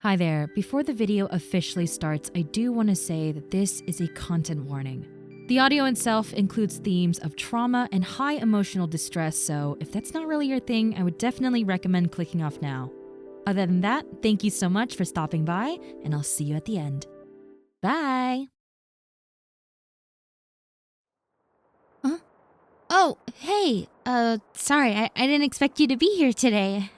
Hi there. Before the video officially starts, I do want to say that this is a content warning. The audio itself includes themes of trauma and high emotional distress, so if that's not really your thing, I would definitely recommend clicking off now. Other than that, thank you so much for stopping by, and I'll see you at the end. Bye! Huh? Oh, hey! Sorry, I didn't expect you to be here today.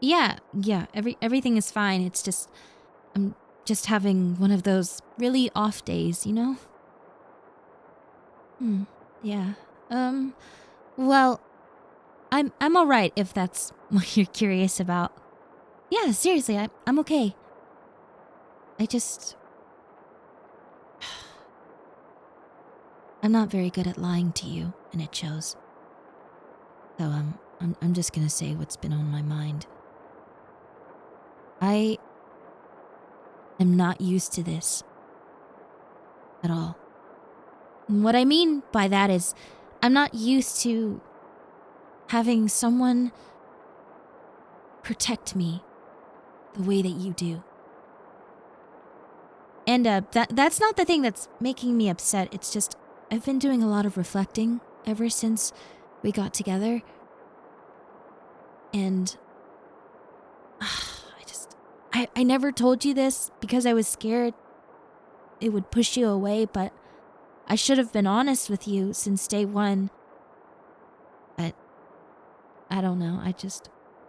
Yeah, everything is fine. It's just, I'm just having one of those really off days, you know? Yeah. Well, I'm all right if that's what you're curious about. Yeah, seriously, I'm okay. I just I'm not very good at lying to you, and it shows. So I'm just gonna say what's been on my mind. I am not used to this at all. And what I mean by that is I'm not used to having someone protect me the way that you do. And that's not the thing that's making me upset. It's just I've been doing a lot of reflecting ever since we got together. And I never told you this because I was scared it would push you away, but I should have been honest with you since day one. But I don't know.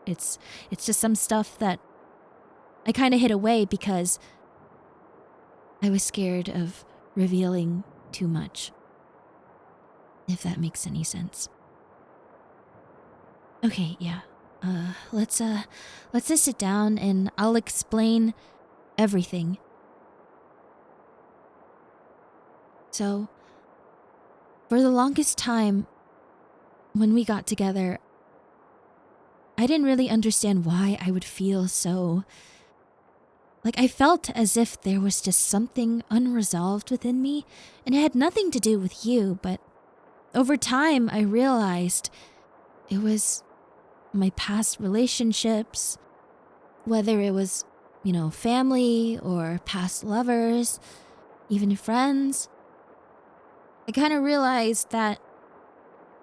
It's just some stuff that I kind of hid away because I was scared of revealing too much. If that makes any sense. Okay, yeah. Let's just sit down and I'll explain everything. So, for the longest time when we got together, I didn't really understand why I would feel so. Like, I felt as if there was just something unresolved within me, and it had nothing to do with you, but over time I realized it was my past relationships, whether it was, family or past lovers, even friends. I kind of realized that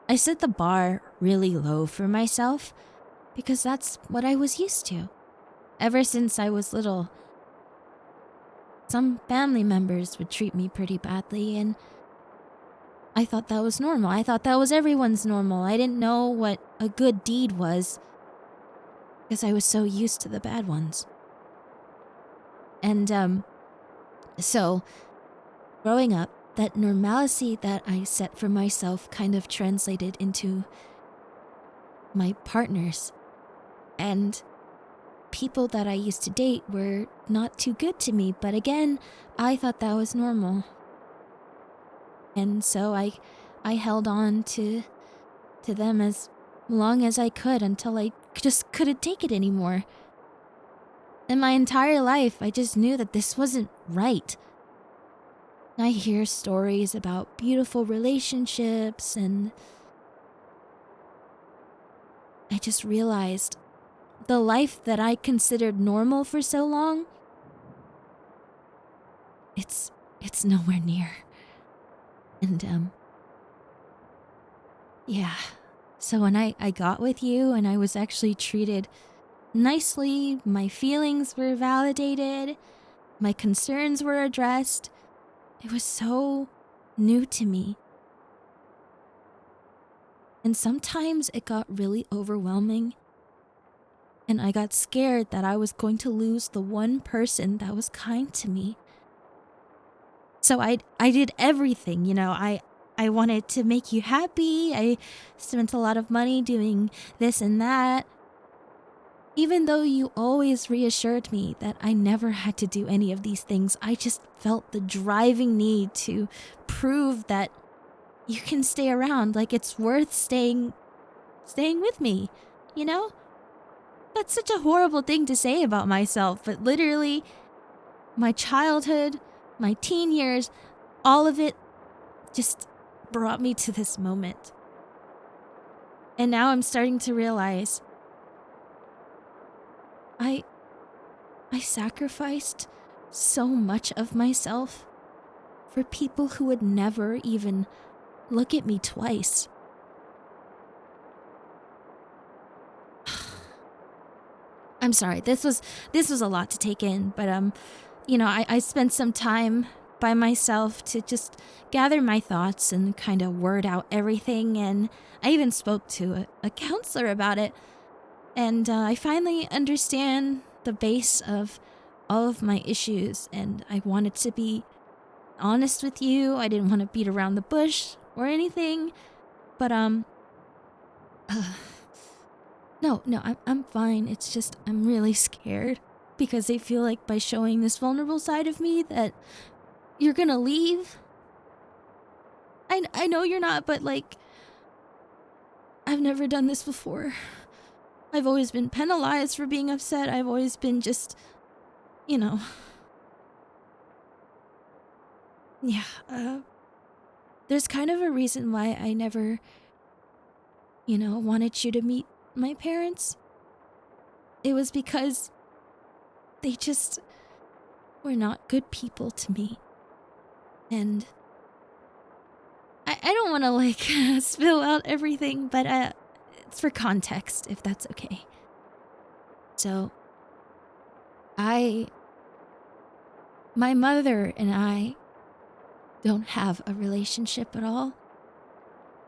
I set the bar really low for myself because that's what I was used to. Ever since I was little, some family members would treat me pretty badly, and I thought that was normal. I thought that was everyone's normal. I didn't know what a good deed was because I was so used to the bad ones. And so growing up, that normalcy that I set for myself kind of translated into my partners. And people that I used to date were not too good to me, but again, I thought that was normal. And so I held on to them as long as I could until I just couldn't take it anymore. And my entire life, I just knew that this wasn't right. I hear stories about beautiful relationships, and I just realized the life that I considered normal for so long, it's nowhere near. And yeah. So when I got with you and I was actually treated nicely, my feelings were validated, my concerns were addressed, it was so new to me. And sometimes it got really overwhelming. And I got scared that I was going to lose the one person that was kind to me. So I did everything, I wanted to make you happy. I spent a lot of money doing this and that. Even though you always reassured me that I never had to do any of these things, I just felt the driving need to prove that you can stay around, like it's worth staying with me, you know? That's such a horrible thing to say about myself, but literally, my childhood, my teen years, all of it just brought me to this moment. And now I'm starting to realize I sacrificed so much of myself for people who would never even look at me twice. I'm sorry, this was a lot to take in, but I spent some time by myself to just gather my thoughts and kind of word out everything, and I even spoke to a counselor about it, and I finally understand the base of all of my issues, and I wanted to be honest with you. I didn't want to beat around the bush or anything, but no, I'm fine. It's just I'm really scared because I feel like by showing this vulnerable side of me that you're gonna leave. I know you're not, but like, I've never done this before. I've always been penalized for being upset. I've always been just, yeah, there's kind of a reason why I never, wanted you to meet my parents. It was because they just were not good people to me. And I don't want to like spill out everything, but it's for context, if that's okay. So, my mother and I don't have a relationship at all.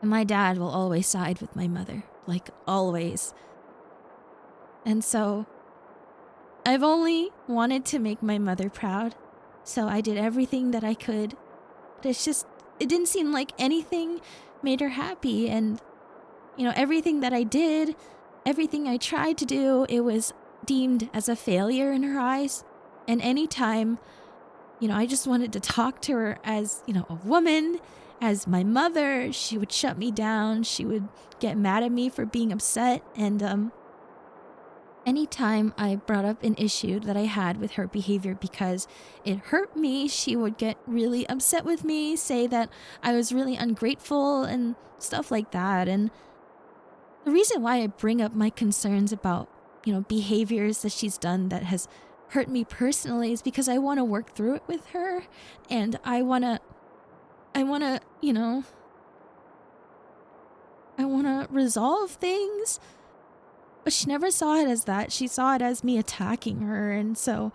And my dad will always side with my mother, like always. And so, I've only wanted to make my mother proud, so I did everything that I could. But it's just, it didn't seem like anything made her happy, and, everything that I did, everything I tried to do, it was deemed as a failure in her eyes. And anytime, I just wanted to talk to her as, a woman, as my mother, she would shut me down, she would get mad at me for being upset, and, anytime I brought up an issue that I had with her behavior because it hurt me, she would get really upset with me, say that I was really ungrateful and stuff like that. And the reason why I bring up my concerns about, behaviors that she's done that has hurt me personally is because I want to work through it with her, and I want to resolve things. But she never saw it as that. She saw it as me attacking her. And so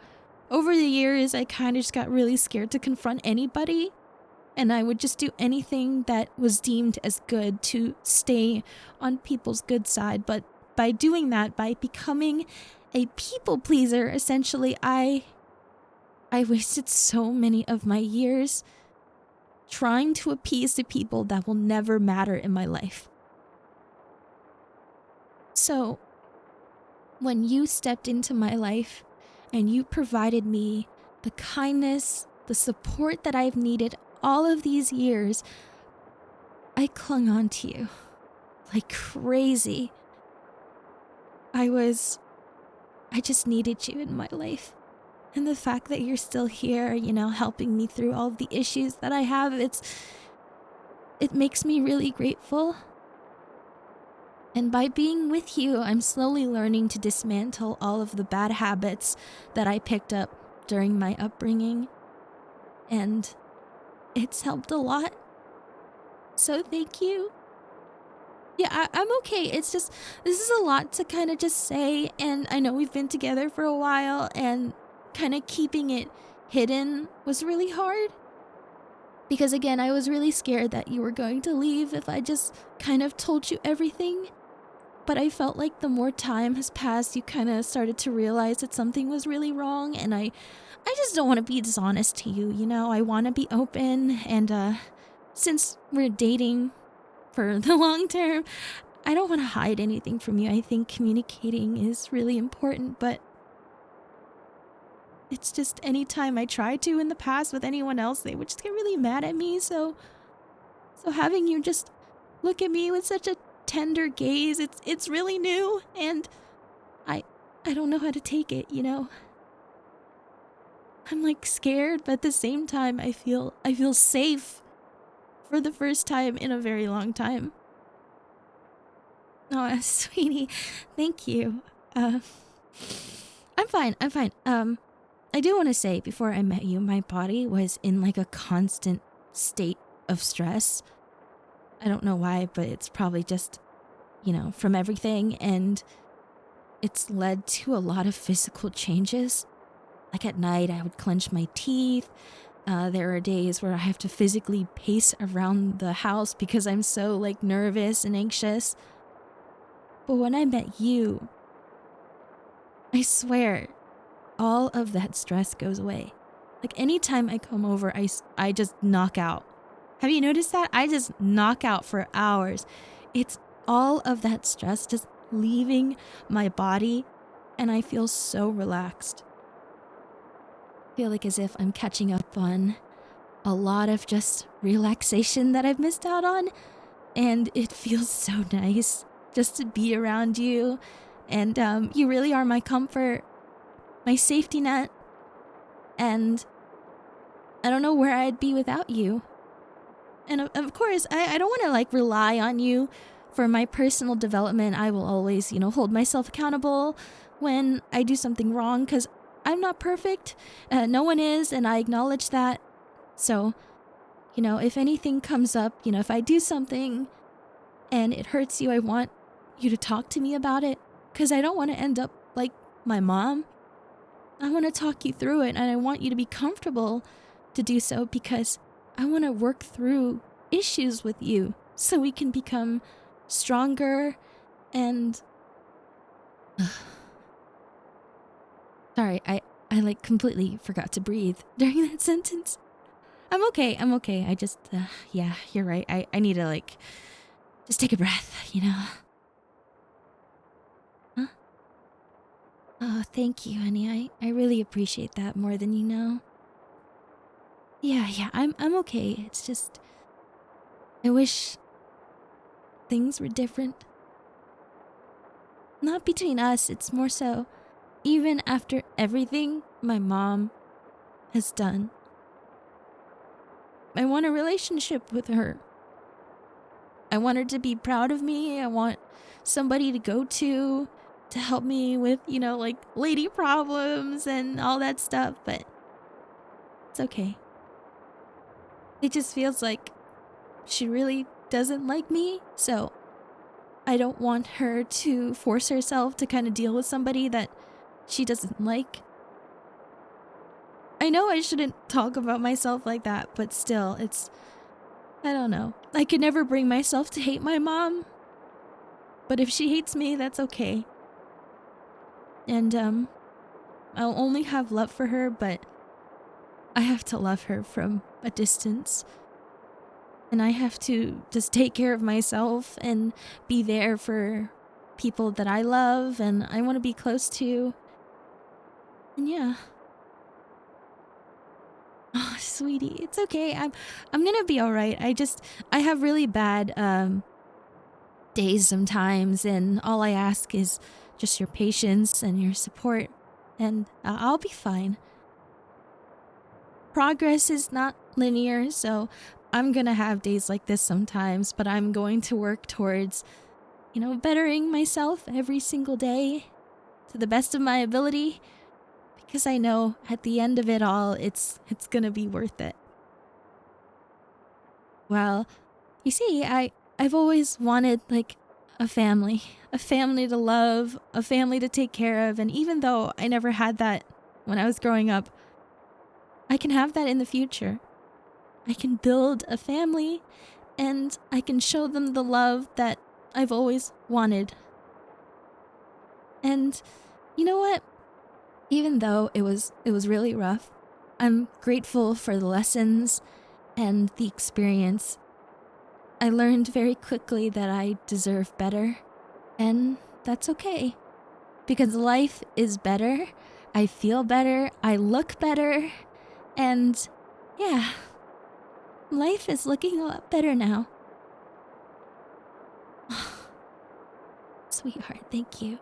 over the years, I kind of just got really scared to confront anybody. And I would just do anything that was deemed as good to stay on people's good side. But by doing that, by becoming a people pleaser, essentially, I wasted so many of my years trying to appease the people that will never matter in my life. So when you stepped into my life and you provided me the kindness, the support that I've needed all of these years, I clung on to you like crazy. I just needed you in my life. And the fact that you're still here, helping me through all of the issues that I have, it makes me really grateful. And by being with you, I'm slowly learning to dismantle all of the bad habits that I picked up during my upbringing. And it's helped a lot. So thank you. Yeah, I'm okay. It's just, this is a lot to kind of just say. And I know we've been together for a while, and kind of keeping it hidden was really hard. Because again, I was really scared that you were going to leave if I just kind of told you everything. But I felt like the more time has passed, you kind of started to realize that something was really wrong. And I just don't want to be dishonest to you, I want to be open. And since we're dating for the long term, I don't want to hide anything from you. I think communicating is really important, but it's just anytime I tried to in the past with anyone else, they would just get really mad at me. So having you just look at me with such a tender gaze, it's really new, and I don't know how to take it, I'm like scared, but at the same time I feel safe for the first time in a very long time. Oh, sweetie, thank you. I'm fine. I do want to say, before I met you, my body was in like a constant state of stress. I don't know why, but it's probably just, from everything, and it's led to a lot of physical changes. Like at night, I would clench my teeth. There are days where I have to physically pace around the house because I'm so like nervous and anxious. But when I met you, I swear, all of that stress goes away. Like anytime I come over, I just knock out. Have you noticed that? I just knock out for hours. It's all of that stress just leaving my body, and I feel so relaxed. I feel like as if I'm catching up on a lot of just relaxation that I've missed out on, and it feels so nice just to be around you. And you really are my comfort, my safety net, and I don't know where I'd be without you. And of course, I don't want to like rely on you for my personal development. I will always, hold myself accountable when I do something wrong, because I'm not perfect. No one is, and I acknowledge that. So, if anything comes up, if I do something and it hurts you, I want you to talk to me about it, because I don't want to end up like my mom. I want to talk you through it, and I want you to be comfortable to do so, because I want to work through issues with you so we can become stronger and... Sorry, I like completely forgot to breathe during that sentence. I'm okay. I just, yeah, you're right. I need to like, just take a breath, Huh? Oh, thank you, honey. I really appreciate that more than you know. Yeah, I'm okay. It's just, I wish things were different. Not between us, it's more so, even after everything my mom has done, I want a relationship with her. I want her to be proud of me. I want somebody to go to help me with, like lady problems and all that stuff, but it's okay. It just feels like she really doesn't like me, so I don't want her to force herself to kind of deal with somebody that she doesn't like. I know I shouldn't talk about myself like that, but still, I don't know. I could never bring myself to hate my mom, but if she hates me, that's okay. And, I'll only have love for her, but I have to love her from a distance. And I have to just take care of myself and be there for people that I love and I want to be close to. And yeah. Oh, sweetie, it's okay. I'm gonna be all right. I have really bad days sometimes, and all I ask is just your patience and your support, and I'll be fine. Progress is not linear, so I'm gonna have days like this sometimes, but I'm going to work towards, bettering myself every single day to the best of my ability, because I know at the end of it all, it's gonna be worth it. Well, you see, I've always wanted like a family to love, a family to take care of, and even though I never had that when I was growing up, I can have that in the future. I can build a family, and I can show them the love that I've always wanted. And you know what? Even though it was really rough, I'm grateful for the lessons and the experience. I learned very quickly that I deserve better, and that's okay. Because life is better, I feel better, I look better, and yeah, life is looking a lot better now. Sweetheart, thank you.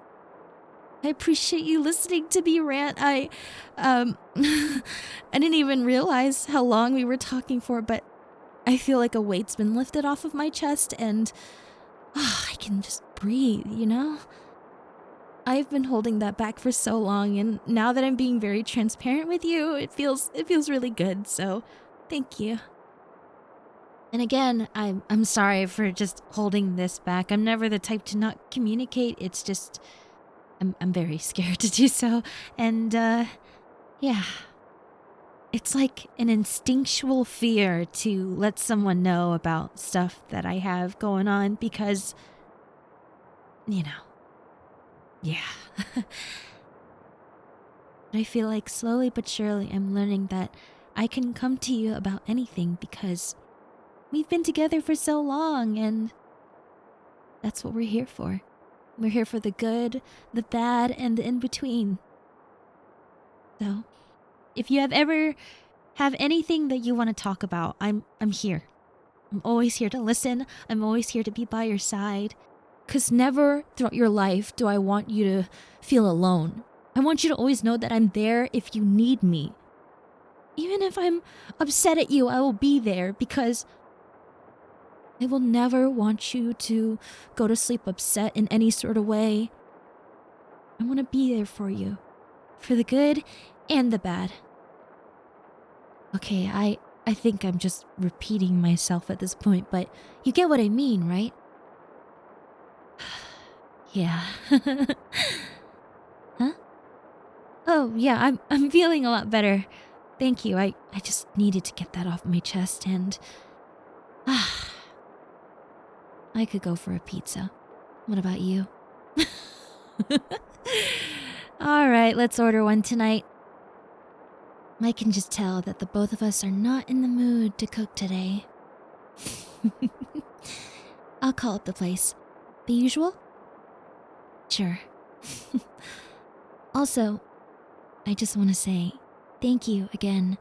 I appreciate you listening to me rant. I didn't even realize how long we were talking for, but I feel like a weight's been lifted off of my chest, and I can just breathe, you know? I've been holding that back for so long, and now that I'm being very transparent with you, it feels really good. So, thank you. And again, I'm sorry for just holding this back. I'm never the type to not communicate. It's just I'm very scared to do so. And yeah. It's like an instinctual fear to let someone know about stuff that I have going on because, you know, yeah. I feel like slowly but surely I'm learning that I can come to you about anything because we've been together for so long and that's what we're here for. We're here for the good, the bad, and the in-between. So, if you have anything that you want to talk about, I'm here. I'm always here to listen. I'm always here to be by your side. 'Cause never throughout your life do I want you to feel alone. I want you to always know that I'm there if you need me. Even if I'm upset at you, I will be there because I will never want you to go to sleep upset in any sort of way. I want to be there for you. For the good and the bad. Okay, I think I'm just repeating myself at this point, but you get what I mean, right? Yeah. Huh? Oh, yeah, I'm feeling a lot better. Thank you. I just needed to get that off my chest and I could go for a pizza. What about you? All right, let's order one tonight. I can just tell that the both of us are not in the mood to cook today. I'll call up the place. The usual? Sure. Also, I just want to say thank you again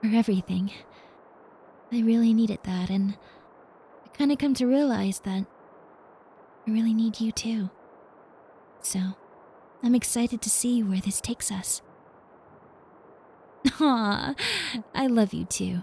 for everything. I really needed that, and I kind of come to realize that I really need you too. So, I'm excited to see where this takes us. Aw, I love you too.